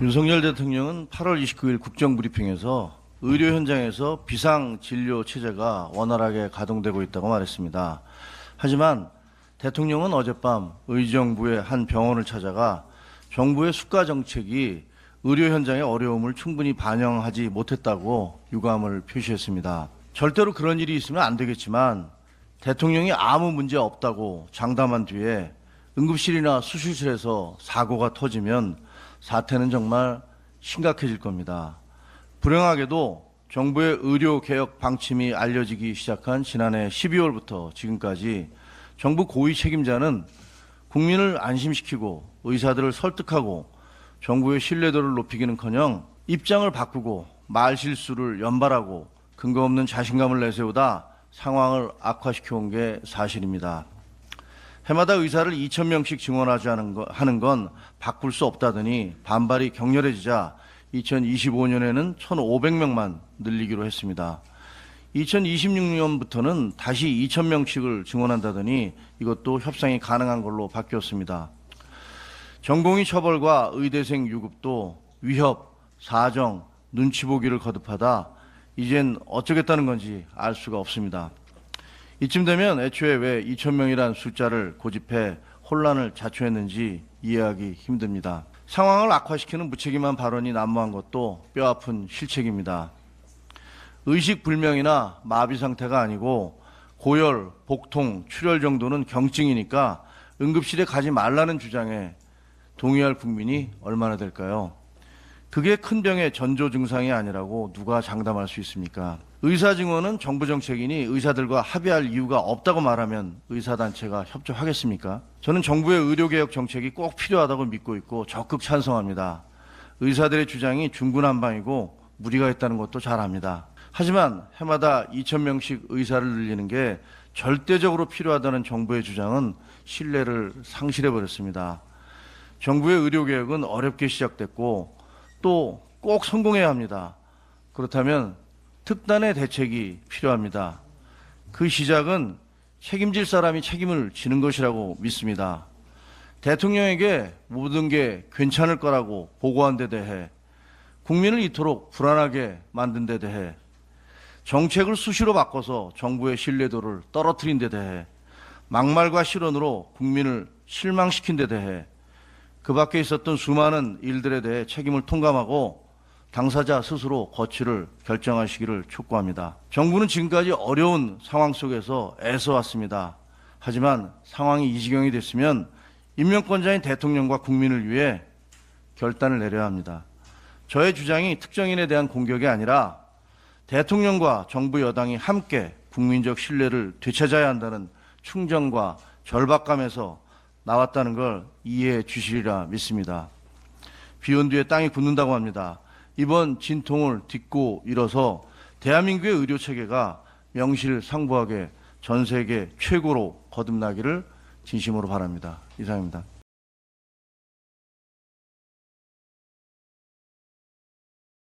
윤석열 대통령은 8월 29일 국정브리핑에서 의료 현장에서 비상진료 체제가 원활하게 가동되고 있다고 말했습니다. 하지만 대통령은 어젯밤 의정부의 한 병원을 찾아가 정부의 수가 정책이 의료 현장의 어려움을 충분히 반영하지 못했다고 유감을 표시했습니다. 절대로 그런 일이 있으면 안 되겠지만 대통령이 아무 문제 없다고 장담한 뒤에 응급실이나 수술실에서 사고가 터지면 사태는 정말 심각해질 겁니다. 불행하게도 정부의 의료개혁 방침이 알려지기 시작한 지난해 12월부터 지금까지 정부 고위 책임자는 국민을 안심시키고 의사들을 설득하고 정부의 신뢰도를 높이기는커녕 입장을 바꾸고 말실수를 연발하고 근거 없는 자신감을 내세우다 상황을 악화시켜온 게 사실입니다. 해마다 의사를 2,000명씩 증원하는 건 바꿀 수 없다더니 반발이 격렬해지자 2025년에는 1,500명만 늘리기로 했습니다. 2026년부터는 다시 2,000명씩을 증원한다더니 이것도 협상이 가능한 걸로 바뀌었습니다. 전공의 처벌과 의대생 유급도 위협, 사정, 눈치 보기를 거듭하다 이젠 어쩌겠다는 건지 알 수가 없습니다. 이쯤 되면 애초에 왜 2,000명이란 숫자를 고집해 혼란을 자초했는지 이해하기 힘듭니다. 상황을 악화시키는 무책임한 발언이 난무한 것도 뼈아픈 실책입니다. 의식불명이나 마비 상태가 아니고 고열, 복통, 출혈 정도는 경증이니까 응급실에 가지 말라는 주장에 동의할 국민이 얼마나 될까요? 그게 큰 병의 전조 증상이 아니라고 누가 장담할 수 있습니까? 의사 증원은 정부 정책이니 의사들과 합의할 이유가 없다고 말하면 의사단체가 협조하겠습니까? 저는 정부의 의료개혁 정책이 꼭 필요하다고 믿고 있고 적극 찬성합니다. 의사들의 주장이 중구난방이고 무리가 있다는 것도 잘 압니다. 하지만 해마다 2,000명씩 의사를 늘리는 게 절대적으로 필요하다는 정부의 주장은 신뢰를 상실해버렸습니다. 정부의 의료개혁은 어렵게 시작됐고 또 꼭 성공해야 합니다. 그렇다면 특단의 대책이 필요합니다. 그 시작은 책임질 사람이 책임을 지는 것이라고 믿습니다. 대통령에게 모든 게 괜찮을 거라고 보고한 데 대해 국민을 이토록 불안하게 만든 데 대해 정책을 수시로 바꿔서 정부의 신뢰도를 떨어뜨린 데 대해 막말과 실언으로 국민을 실망시킨 데 대해 그 밖에 있었던 수많은 일들에 대해 책임을 통감하고 당사자 스스로 거취를 결정하시기를 촉구합니다. 정부는 지금까지 어려운 상황 속에서 애써왔습니다. 하지만 상황이 이 지경이 됐으면 임명권자인 대통령과 국민을 위해 결단을 내려야 합니다. 저의 주장이 특정인에 대한 공격이 아니라 대통령과 정부 여당이 함께 국민적 신뢰를 되찾아야 한다는 충정과 절박감에서 나왔다는 걸 이해해 주시리라 믿습니다. 비온 뒤에 땅이 굳는다고 합니다. 이번 진통을 딛고 일어서 대한민국의 의료체계가 명실상부하게 전 세계 최고로 거듭나기를 진심으로 바랍니다. 이상입니다.